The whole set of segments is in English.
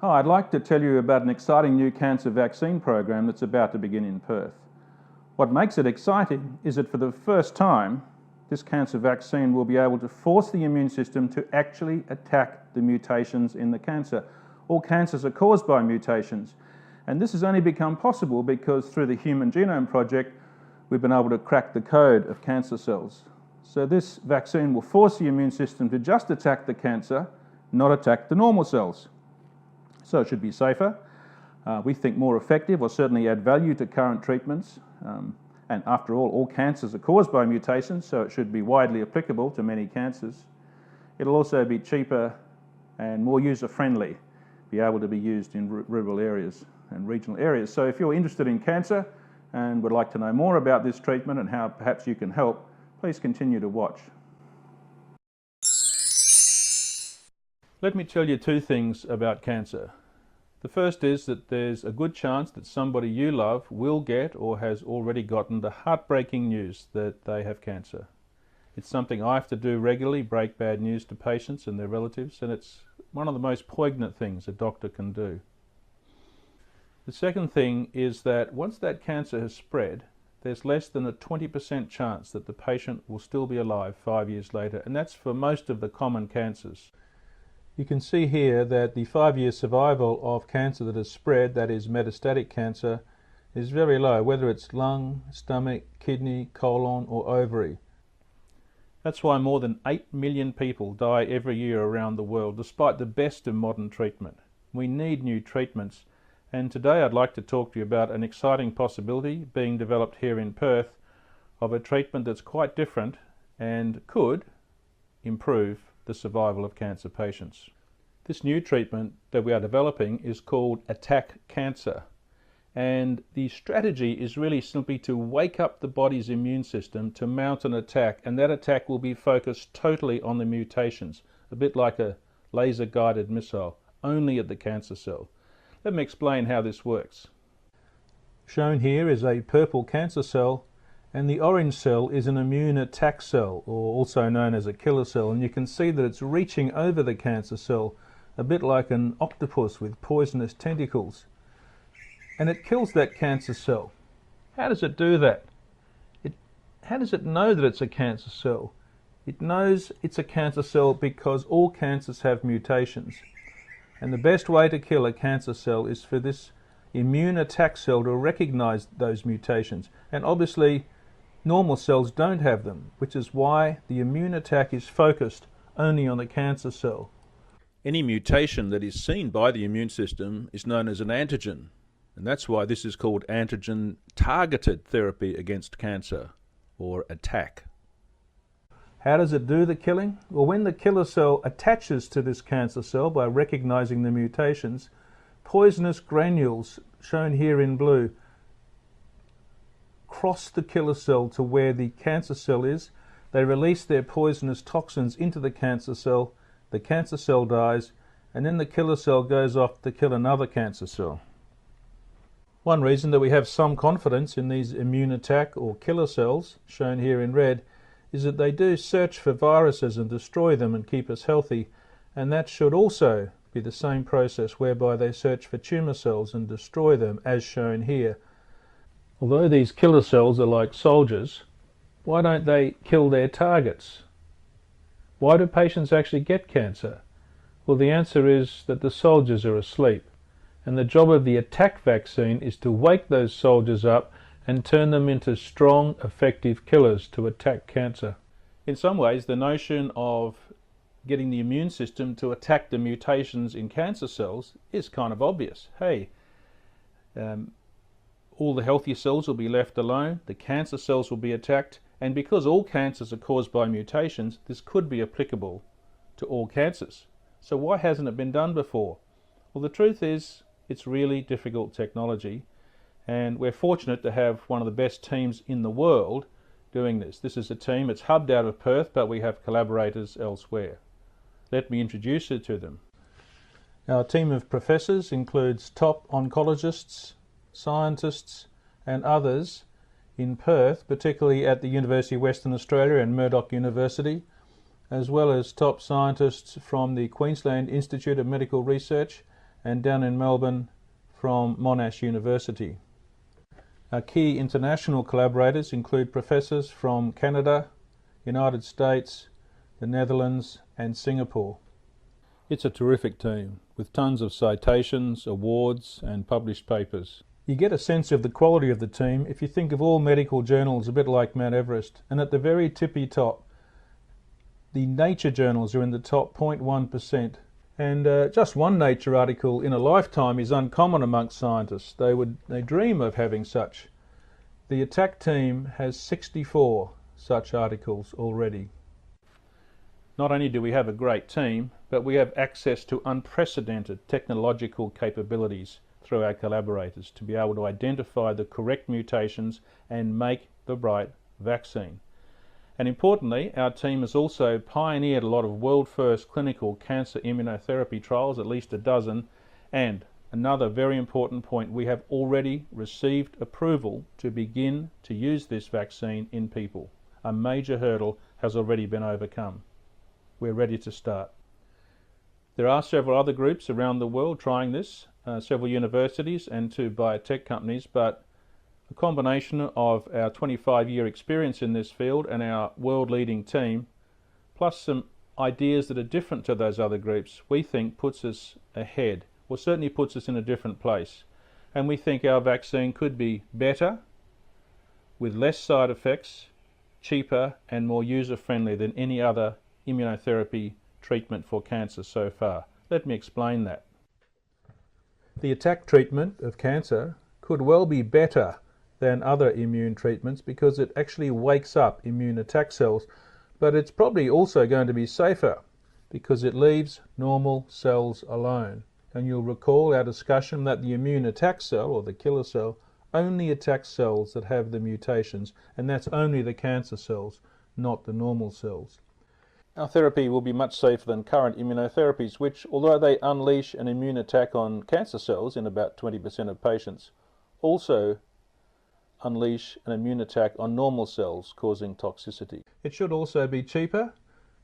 Hi, I'd like to tell you about an exciting new cancer vaccine program that's about to begin in Perth. What makes it exciting is that for the first time, this cancer vaccine will be able to force the immune system to actually attack the mutations in the cancer. All cancers are caused by mutations, and this has only become possible because through the Human Genome Project, we've been able to crack the code of cancer cells. So this vaccine will force the immune system to just attack the cancer, not attack the normal cells. So it should be safer, we think more effective, or certainly add value to current treatments. And after all cancers are caused by mutations, so it should be widely applicable to many cancers. It'll also be cheaper and more user-friendly, be able to be used in rural areas and regional areas. So if you're interested in cancer and would like to know more about this treatment and how perhaps you can help, please continue to watch. Let me tell you two things about cancer. The first is that there's a good chance that somebody you love will get or has already gotten the heartbreaking news that they have cancer. It's something I have to do regularly, break bad news to patients and their relatives, and it's one of the most poignant things a doctor can do. The second thing is that once that cancer has spread, there's less than a 20% chance that the patient will still be alive 5 years later, and that's for most of the common cancers. You can see here that the 5-year survival of cancer that has spread, that is metastatic cancer, is very low, whether it's lung, stomach, kidney, colon or ovary. That's why more than 8 million people die every year around the world, despite the best of modern treatment. We need new treatments, and today I'd like to talk to you about an exciting possibility being developed here in Perth of a treatment that's quite different and could improve the survival of cancer patients. This new treatment that we are developing is called ATTAC Cancer, and the strategy is really simply to wake up the body's immune system to mount an attack, and that attack will be focused totally on the mutations, a bit like a laser-guided missile, only at the cancer cell. Let me explain how this works. Shown here is a purple cancer cell, and the orange cell is an immune attack cell, or also known as a killer cell, and you can see that it's reaching over the cancer cell, a bit like an octopus with poisonous tentacles. And it kills that cancer cell. How does it do that? How does it know that it's a cancer cell? It knows it's a cancer cell because all cancers have mutations. And the best way to kill a cancer cell is for this immune attack cell to recognize those mutations. And obviously, normal cells don't have them, which is why the immune attack is focused only on the cancer cell. Any mutation that is seen by the immune system is known as an antigen, and that's why this is called Antigen-Targeted Therapy Against Cancer, or ATTAC. How does it do the killing? Well, when the killer cell attaches to this cancer cell by recognizing the mutations, poisonous granules, shown here in blue, cross the killer cell to where the cancer cell is. They release their poisonous toxins into the cancer cell dies, and then the killer cell goes off to kill another cancer cell. One reason that we have some confidence in these immune attack or killer cells, shown here in red, is that they do search for viruses and destroy them and keep us healthy, and that should also be the same process whereby they search for tumour cells and destroy them, as shown here. Although these killer cells are like soldiers, why don't they kill their targets? Why do patients actually get cancer? Well, the answer is that the soldiers are asleep, and the job of the ATTAC vaccine is to wake those soldiers up and turn them into strong, effective killers to attack cancer. In some ways, the notion of getting the immune system to attack the mutations in cancer cells is kind of obvious. Hey, all the healthy cells will be left alone, the cancer cells will be attacked, and because all cancers are caused by mutations, this could be applicable to all cancers. So why hasn't it been done before? Well, the truth is, it's really difficult technology, and we're fortunate to have one of the best teams in the world doing this. This is a team, it's hubbed out of Perth, but we have collaborators elsewhere. Let me introduce you to them. Our team of professors includes top oncologists, scientists and others in Perth, particularly at the University of Western Australia and Murdoch University, as well as top scientists from the Queensland Institute of Medical Research and down in Melbourne from Monash University. Our key international collaborators include professors from Canada, United States, the Netherlands and Singapore. It's a terrific team with tons of citations, awards and published papers. You get a sense of the quality of the team if you think of all medical journals a bit like Mount Everest, and at the very tippy top, the Nature journals are in the top 0.1%. And just one Nature article in a lifetime is uncommon amongst scientists. They dream of having such. The ATTAC team has 64 such articles already. Not only do we have a great team, but we have access to unprecedented technological capabilities through our collaborators to be able to identify the correct mutations and make the right vaccine. And importantly, our team has also pioneered a lot of world-first clinical cancer immunotherapy trials, at least a dozen, and another very important point, we have already received approval to begin to use this vaccine in people. A major hurdle has already been overcome. We're ready to start. There are several other groups around the world trying this, several universities and 2 biotech companies, but a combination of our 25-year experience in this field and our world-leading team, plus some ideas that are different to those other groups, we think puts us ahead, or certainly puts us in a different place. And we think our vaccine could be better, with less side effects, cheaper and more user-friendly than any other immunotherapy treatment for cancer so far. Let me explain that. The ATTAC treatment of cancer could well be better than other immune treatments because it actually wakes up immune attack cells, but it's probably also going to be safer because it leaves normal cells alone. And you'll recall our discussion that the immune attack cell, or the killer cell, only attacks cells that have the mutations, and that's only the cancer cells, not the normal cells. Our therapy will be much safer than current immunotherapies, which, although they unleash an immune attack on cancer cells in about 20% of patients, also unleash an immune attack on normal cells, causing toxicity. It should also be cheaper,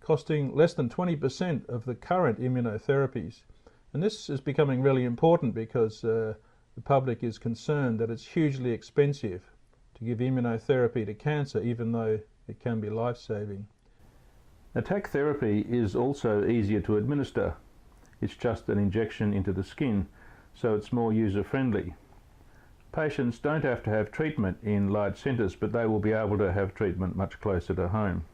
costing less than 20% of the current immunotherapies. And this is becoming really important because the public is concerned that it's hugely expensive to give immunotherapy to cancer, even though it can be life-saving. ATTAC therapy is also easier to administer. It's just an injection into the skin, so it's more user-friendly. Patients don't have to have treatment in large centres, but they will be able to have treatment much closer to home.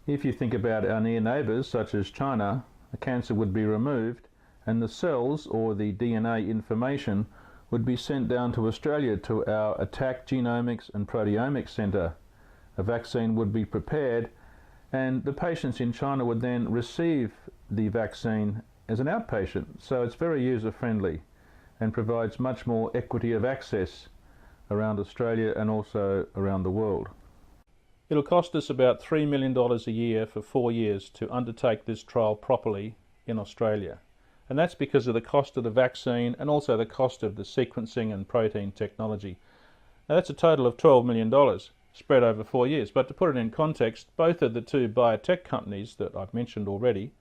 If you think about our near neighbours, such as China, the cancer would be removed and the cells, or the DNA information, would be sent down to Australia to our ATTAC Genomics and Proteomics Centre. A vaccine would be prepared and the patients in China would then receive the vaccine as an outpatient. So it's very user-friendly and provides much more equity of access around Australia and also around the world. It'll cost us about $3 million a year for 4 years to undertake this trial properly in Australia. And that's because of the cost of the vaccine and also the cost of the sequencing and protein technology. Now that's a total of $12 million spread over 4 years. But to put it in context, both of the 2 biotech companies that I've mentioned already,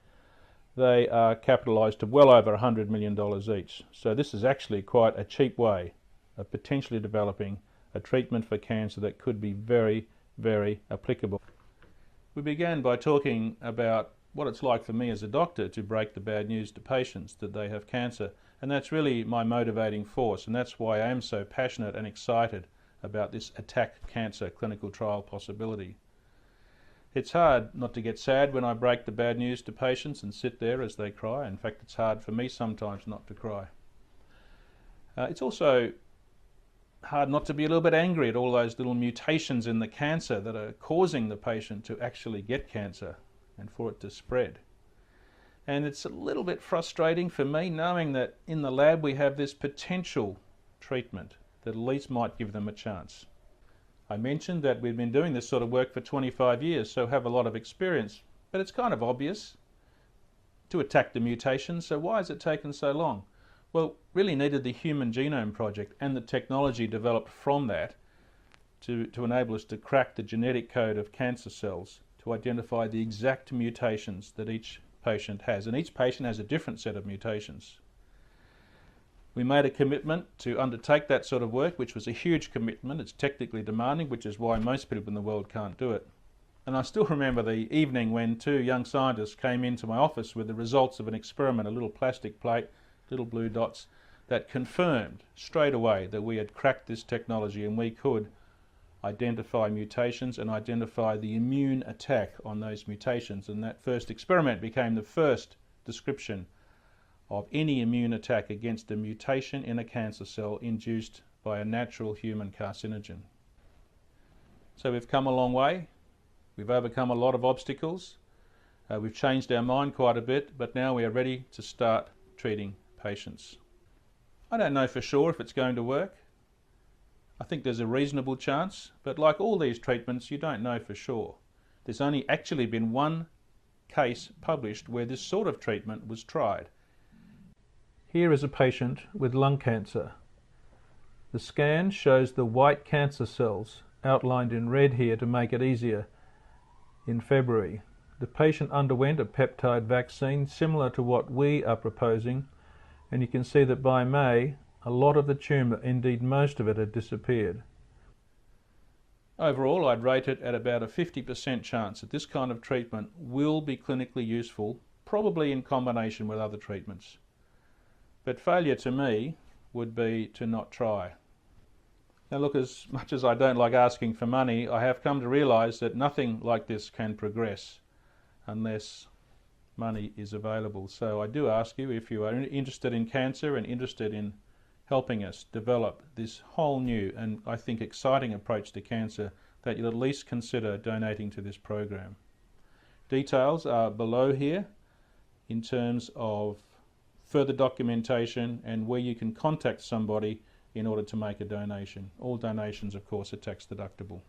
they are capitalised to well over $100 million each. So this is actually quite a cheap way of potentially developing a treatment for cancer that could be very, very applicable. We began by talking about what it's like for me as a doctor to break the bad news to patients that they have cancer, and that's really my motivating force, and that's why I am so passionate and excited about this ATTAC Cancer clinical trial possibility. It's hard not to get sad when I break the bad news to patients and sit there as they cry. In fact, it's hard for me sometimes not to cry. It's also hard not to be a little bit angry at all those little mutations in the cancer that are causing the patient to actually get cancer and for it to spread. And it's a little bit frustrating for me knowing that in the lab we have this potential treatment that at least might give them a chance. I mentioned that we've been doing this sort of work for 25 years, so have a lot of experience, but it's kind of obvious to attack the mutations, so why has it taken so long? Well, really needed the Human Genome Project and the technology developed from that to enable us to crack the genetic code of cancer cells to identify the exact mutations that each patient has. And each patient has a different set of mutations. We made a commitment to undertake that sort of work, which was a huge commitment. It's technically demanding, which is why most people in the world can't do it. And I still remember the evening when two young scientists came into my office with the results of an experiment, a little plastic plate, little blue dots, that confirmed straight away that we had cracked this technology and we could identify mutations and identify the immune attack on those mutations. And that first experiment became the first description of any immune attack against a mutation in a cancer cell induced by a natural human carcinogen. So we've come a long way. We've overcome a lot of obstacles. We've changed our mind quite a bit, but now we are ready to start treating patients. I don't know for sure if it's going to work. I think there's a reasonable chance, but like all these treatments, you don't know for sure. There's only actually been one case published where this sort of treatment was tried. Here is a patient with lung cancer. The scan shows the white cancer cells, outlined in red here to make it easier, in February. The patient underwent a peptide vaccine similar to what we are proposing, and you can see that by May, a lot of the tumour, indeed most of it, had disappeared. Overall, I'd rate it at about a 50% chance that this kind of treatment will be clinically useful, probably in combination with other treatments. But failure to me would be to not try. Now look, as much as I don't like asking for money, I have come to realise that nothing like this can progress unless money is available. So I do ask you, if you are interested in cancer and interested in helping us develop this whole new and I think exciting approach to cancer, that you'll at least consider donating to this program. Details are below here in terms of further documentation and where you can contact somebody in order to make a donation. All donations, of course, are tax deductible.